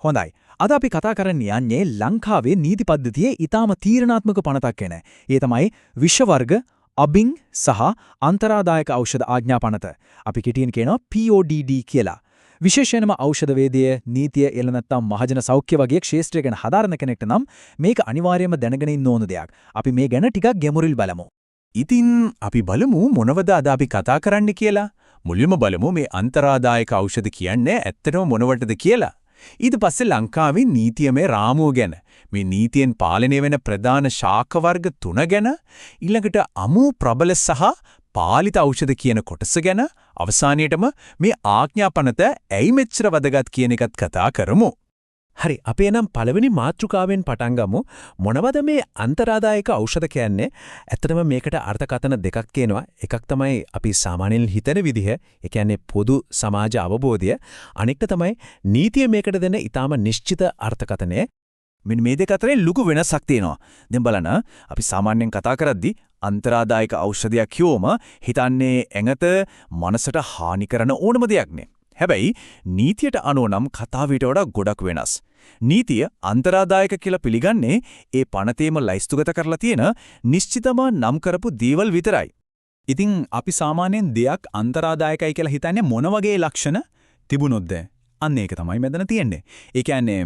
හොඳයි. අද අපි කතා කරන්න යන්නේ ලංකාවේ නීති පද්ධතියේ ඊටාම තීරණාත්මක පනතක් ගැන. ඒ තමයි විෂ වර්ග, අබින් සහ අන්තරාදායක ඖෂධ ආඥා පනත. අපි කෙටියෙන් කියනවා PODD කියලා. විශේෂයෙන්ම ඖෂධ වේදයේ නීතිය එළ නැත්නම් මහජන සෞඛ්‍ය වගේ ක්ෂේත්‍රය ගැන හදාරන කෙනෙක්ට නම් මේක අනිවාර්යයෙන්ම දැනගෙන ඉන්න ඕන දෙයක්. අපි මේ ගැන ටිකක් ගැඹුරින් බලමු. ඉතින් අපි බලමු මොනවද අද අපි කතා කරන්න කියලා. මුලින්ම බලමු මේ අන්තරාදායක ඖෂධ කියන්නේ ඇත්තටම මොනවටද කියලා. ඊට පස්සේ ලංකාවේ නීතියමය රාමුව ගැන, මේ නීතියෙන් පාලනය වෙන ප්‍රධාන ශාක වර්ග 3 ගැන, ඊළඟට අමු ප්‍රබල සහ පාලිත ඖෂධ කියන කොටස ගැන, අවසානයේටම මේ ආඥාපනත ඇයි මෙච්චර වැදගත් කියන එකත් කතා කරමු. හරි, අපි එනම් පළවෙනි මාතෘකාවෙන් පටන් ගමු. මොනවද මේ අන්තරාදායක ඖෂධ කියන්නේ? ඇත්තටම මේකට අර්ථකථන දෙකක් තියෙනවා. එකක් තමයි අපි සාමාන්‍යයෙන් හිතන විදිහ, ඒ කියන්නේ පොදු සමාජ අවබෝධය. අනෙක් තමයි නීතිය මේකට දෙන ඊටාම නිශ්චිත අර්ථකථනය. මෙන්න මේ දෙක අතරේ ලොකු වෙනසක් තියෙනවා. දැන් බලන්න, අපි සාමාන්‍යයෙන් කතා කරද්දී අන්තරාදායක ඖෂධයක් කියවම හිතන්නේ ඇඟට මනසට හානි කරන ඕනම දෙයක් නේ. හැබැයි නීතියට අනුව නම් කතාවට වඩා ගොඩක් වෙනස්. නීතිය අන්තරාදායක කියලා පිළිගන්නේ ඒ පනතේම ලයිස්තුගත කරලා තියෙන නිශ්චිතම නම් කරපු දේවල් විතරයි. ඉතින් අපි සාමාන්‍යයෙන් දෙයක් අන්තරාදායකයි කියලා හිතන්නේ මොන වගේ ලක්ෂණ තිබුණොත්ද? අන්න ඒක තමයි මෙතන තියෙන්නේ. ඒ කියන්නේ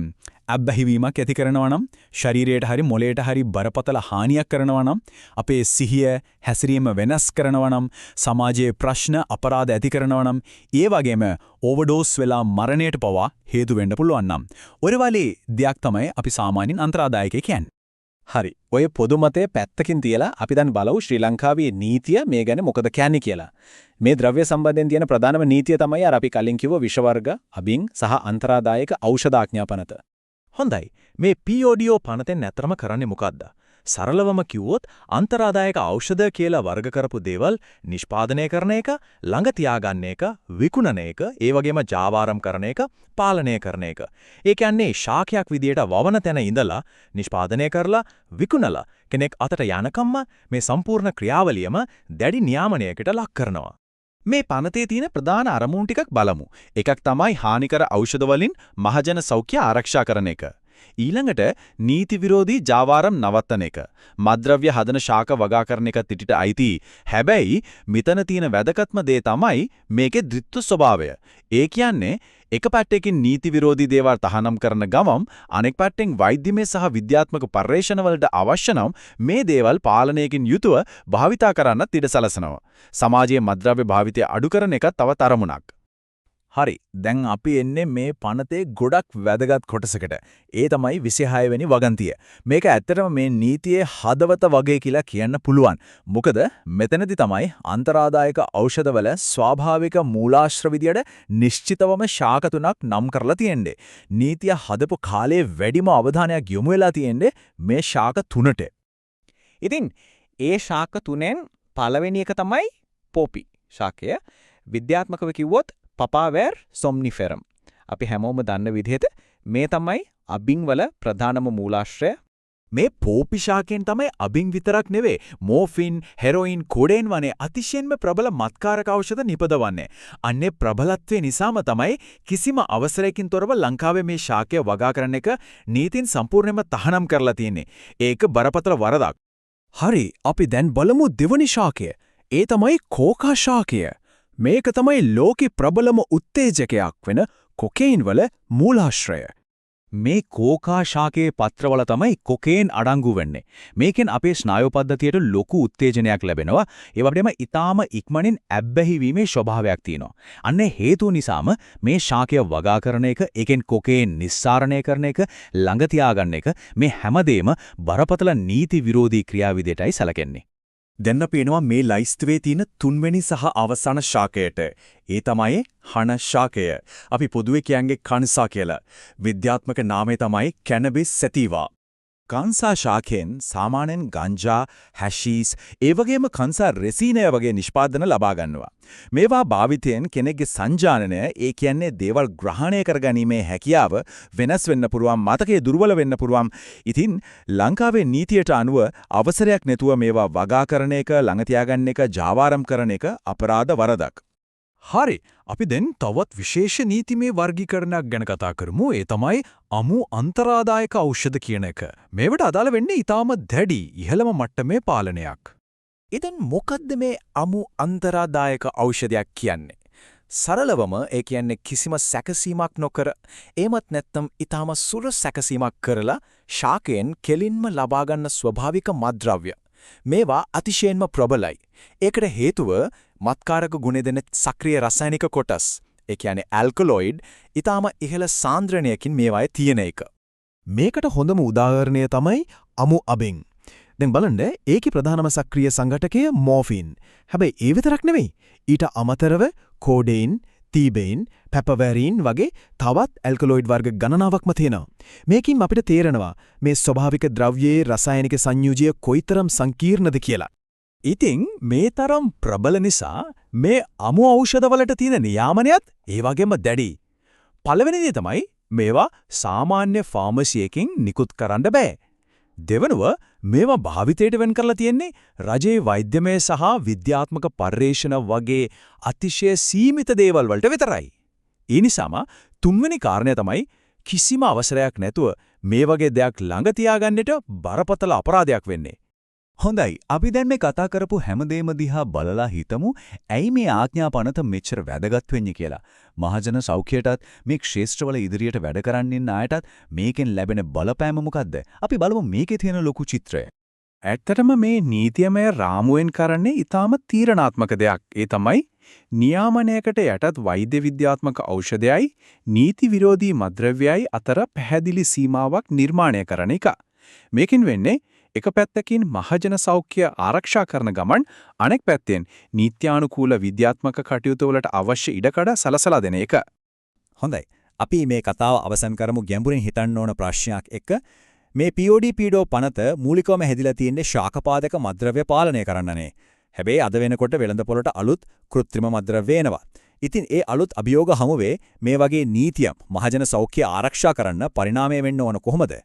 අබ්බැහිවීමක් ඇති කරනවා නම්, ශරීරයට හරි මොළයට හරි බරපතල හානියක් කරනවා නම්, අපේ සිහිය හැසිරීම වෙනස් කරනවා නම්, සමාජයේ ප්‍රශ්න අපරාධ ඇති කරනවා නම්, ඒ වගේම ඕවර්ඩෝස් වෙලා මරණයට පවා හේතු වෙන්න පුළුවන් නම්, ඔය වගේ දෙයක් තමයි අපි සාමාන්‍යයෙන් අන්තරාදායකයි කියන්නේ. හරි. ඔය පොදු මතය පැත්තකින් තියලා අපි දැන් බලමු ශ්‍රී ලංකාවේ නීතිය මේ ගැන මොකද කියන්නේ කියලා. මේ ද්‍රව්‍ය සම්බන්ධයෙන් තියෙන ප්‍රධානම නීතිය තමයි අර අපි කලින් කිව්ව විෂ වර්ග, අබින් සහ අන්තරාදායක ඖෂධ ආඥාපනත. හොඳයි. මේ PODO පනතෙන් ඇතරම කරන්නේ මොකද්ද? සරලවම කිව්වොත් අන්තරාදායක ඖෂධ කියලා වර්ග කරපු දේවල් නිෂ්පාදනය කරන එක, ළඟ තියාගන්න එක, විකුණන එක, ඒ වගේම ජාවාරම් කරන එක, පාලනය කරන එක. ඒ කියන්නේ ශාකයක් විදියට වවන තැන ඉඳලා නිෂ්පාදනය කරලා විකුණලා කෙනෙක් අතට යනකම්ම මේ සම්පූර්ණ ක්‍රියාවලියම දැඩි නියාමනයකට ලක් කරනවා. මේ පනතේ තියෙන ප්‍රධාන අරමුණු ටිකක් බලමු. එකක් තමයි හානිකර ඖෂධ වලින් මහජන සෞඛ්‍ය ආරක්ෂා කරන එක. ඊළඟට නීති විරෝධී ජාවාරම් නවත්තන එක. මත්ද්‍රව්‍ය හදන ශාක වගා කරන එක තිටිට අයිති. හැබැයි මෙතන තියෙන වැදගත්ම දේ තමයි මේකේ ද්විත්ව ස්වභාවය. ඒ කියන්නේ එක පැත්තකින් නීති විරෝධී දේවල් තහනම් කරන ගමම් අනෙක් පැත්තෙන් වෛද්‍යමය සහ විද්‍යාත්මක පර්යේෂණ වලට අවශ්‍ය නම් මේ දේවල් පාලනයකින් යුතුව භාවිතා කරන්නත් ඉඩ සැලසෙනවා. සමාජයේ මත්ද්‍රව්‍ය භාවිතය අඩු කරන එක තව තරමුණක්. හරි. දැන් අපි එන්නේ මේ පනතේ ගොඩක් වැදගත් කොටසකට. ඒ තමයි 26 වෙනි වගන්තිය. මේක ඇත්තටම මේ නීතියේ හදවත වගේ කියලා කියන්න පුළුවන්. මොකද මෙතනදි තමයි අන්තරාදායක ඖෂධවල ස්වාභාවික මූලාශ්‍ර විදියට නිශ්චිතවම ශාක තුනක් නම් කරලා තියෙන්නේ. නීතිය හදපු කාලේ වැඩිම අවධානයක් යොමු වෙලා තියෙන්නේ මේ ශාක තුනට. ඉතින් ඒ ශාක තුනෙන් පළවෙනි එක තමයි පොපි ශාකය. විද්‍යාත්මකව කිව්වොත් පපාවැර් සොම්නිෆෙරම්. අපි හැමෝම දන්න විදිහට මේ තමයි අබින් වල ප්‍රධානම මූලාශ්‍රය. මේ පෝපි ශාකයෙන් තමයි අබින් විතරක් නෙවෙයි මෝෆින්, හෙරොයින්, කොඩේන් වනේ අතිශයින්ම ප්‍රබල මත්කාරක ඖෂධ නිපදවන්නේ. අන්නේ ප්‍රබලත්වය නිසාම තමයි කිසිම අවසරයකින් තොරව ලංකාවේ මේ ශාකය වගා කරන එක නීතින් සම්පූර්ණයෙන්ම තහනම් කරලා තියෙන්නේ. ඒක බරපතල වරදක්. හරි, අපි දැන් බලමු දෙවනි ශාකය. ඒ තමයි කෝකා ශාකය. මේක තමයි ලෝකේ ප්‍රබලම උත්තේජකයක් වෙන කොකේන් වල මූලාශ්‍රය. මේ කෝකා ශාකයේ පත්‍රවල තමයි කොකේන් අඩංගු වෙන්නේ. මේකෙන් අපේ ස්නායු පද්ධතියට ලොකු උත්තේජනයක් ලැබෙනවා. ඒ වගේම ඊටාම ඉක්මනින් ඇබ්බැහි වීමේ ස්වභාවයක් තියෙනවා. අන්නේ හේතුව නිසාම මේ ශාකය වගා කරන එක, ඒකෙන් කොකේන් නිස්සාරණය කරන එක, ළඟ තියාගන්න එක මේ හැමදේම බරපතල නීති විරෝධී ක්‍රියාවිදියටයි සැලකෙන්නේ. දැන් අපි එනවා මේ ලයිස්තුවේ තියෙන තුන්වෙනි සහ අවසාන ශාකයට. ඒ තමයි හන ශාකය. අපි පොදුවේ කියන්නේ කන්සා කියලා. විද්‍යාත්මක නාමය තමයි කැනබිස් සැටිවා. කන්සා ශාකයෙන් සාමාන්‍යයෙන් ගංජා, හැෂීස්, ඒ වගේම කන්සා රෙසිනය වගේ නිෂ්පාදන ලබා ගන්නවා. මේවා භාවිතයෙන් කෙනෙක්ගේ සංජානනය, ඒ කියන්නේ දේවල් ග්‍රහණය කරගැනීමේ හැකියාව වෙනස් වෙන්න පුළුවන්, මතකයේ දුර්වල වෙන්න පුළුවන්. ඉතින් ලංකාවේ නීතියට අනුව අවසරයක් නැතුව මේවා වගා කරන එක, ළඟ තියාගන්න එක, ජාවාරම් කරන එක අපරාධ වරදක්. හරි. අපි දැන් තවත් විශේෂ නීතිමය වර්ගීකරණයක් ගැන කතා කරමු. ඒ තමයි අමු අන්තරාදායක ඖෂධ කියන එක. මේවට අදාළ වෙන්නේ ඊටාම දැඩි ඉහළම මට්ටමේ පාලනයක්. ඉතින් මොකද්ද මේ අමු අන්තරාදායක ඖෂධයක් කියන්නේ? සරලවම ඒ කියන්නේ කිසිම සැකසීමක් නොකර එමත් නැත්නම් ඊටාම සුළු සැකසීමක් කරලා ශාකයෙන් කෙලින්ම ලබා ගන්න ස්වභාවික මත්ද්‍රව්‍ය. මේවා අතිශයින්ම ප්‍රබලයි. ඒකට හේතුව මත්කාරක ගුණ දෙන සක්‍රීය රසායනික කොටස්. ඒ කියන්නේ ඇල්කලොයිඩ් ඊටාම ඉහළ සාන්ද්‍රණයකින් මේවායේ තියෙන එක. මේකට හොඳම උදාහරණය තමයි අමු අබෙන්. දැන් බලන්න ඒකේ ප්‍රධානම සක්‍රීය සංඝටකය මෝෆින්. හැබැයි ඒ විතරක් නෙවෙයි. ඊට අමතරව කෝඩේන්, තීබේන්, පැපවැරින් වගේ තවත් ඇල්කලොයිඩ් වර්ග ගණනාවක්ම තියෙනවා. මේකින් අපිට තේරෙනවා මේ ස්වභාවික ද්‍රව්‍යයේ රසායනික සංයෝජය කොයිතරම් සංකීර්ණද කියලා. ඉතින් මේ තරම් ප්‍රබල නිසා මේ අමු ඖෂධවලට තියෙන නියාමනයත් ඒ වගේම දැඩි. පළවෙනි දේ තමයි මේවා සාමාන්‍ය ෆාමසි එකකින් නිකුත් කරන්න බෑ. දෙවනුව මේවා භාවිතයට වෙන් කරලා තියෙන්නේ රජයේ වෛද්‍යමය සහ විද්‍යාත්මක පර්යේෂණ වගේ අතිශය සීමිත දේවල් වලට විතරයි. ඒ නිසාම තුන්වෙනි කාරණය තමයි කිසිම අවසරයක් නැතුව මේ වගේ දෙයක් ළඟ තියාගන්නට බරපතල අපරාධයක් වෙන්නේ. හොඳයි. අපි දැන් මේ කතා කරපු හැමදේම දිහා බලලා හිතමු ඇයි මේ ආඥා පනත මෙච්චර වැදගත් වෙන්නේ කියලා. මහජන සෞඛ්‍යයටත් මේ ක්ෂේත්‍රවල ඉදිරියට වැඩ කරන්න ඉන්න අයටත් මේකෙන් ලැබෙන බලපෑම මොකද්ද? අපි බලමු මේකේ තියෙන ලොකු චිත්‍රය. ඇත්තටම මේ නීතියමය රාමුවෙන් කරන්නේ ඊටාම තීරණාත්මක දෙයක්. ඒ තමයි නියාමනයකට යටත් වෛද්‍ය විද්‍යාත්මක ඖෂධයයි නීති විරෝධී මත්ද්‍රව්‍යයයි අතර පැහැදිලි සීමාවක් නිර්මාණය කරන එක. මේකෙන් වෙන්නේ එක පැත්තකින් මහජන සෞඛ්‍ය ආරක්ෂා කරන ගමන් අනෙක් පැත්තෙන් නීත්‍යානුකූල විද්‍යාත්මක කටයුතු වලට අවශ්‍ය ඉඩකඩ සලසලා දෙන එක. හොඳයි. අපි මේ කතාව අවසන් කරමු ගැඹුරින් හිතන්න ඕන ප්‍රශ්නයක් එක්ක. මේ POD පීඩෝ පනත මූලිකවම හැදිලා තියෙන්නේ ශාකපාදක මත්ද්‍රව්‍ය පාලනය කරන්නනේ. හැබැයි අද වෙනකොට වෙළඳපොළට අලුත් කෘත්‍රිම මත්ද්‍රව්‍ය එනවා. ඉතින් ඒ අලුත් අභියෝග හමුවේ මේ වගේ නීතියක් මහජන සෞඛ්‍ය ආරක්ෂා කරන්න පරිණාමය වෙන්න ඕන කොහොමද?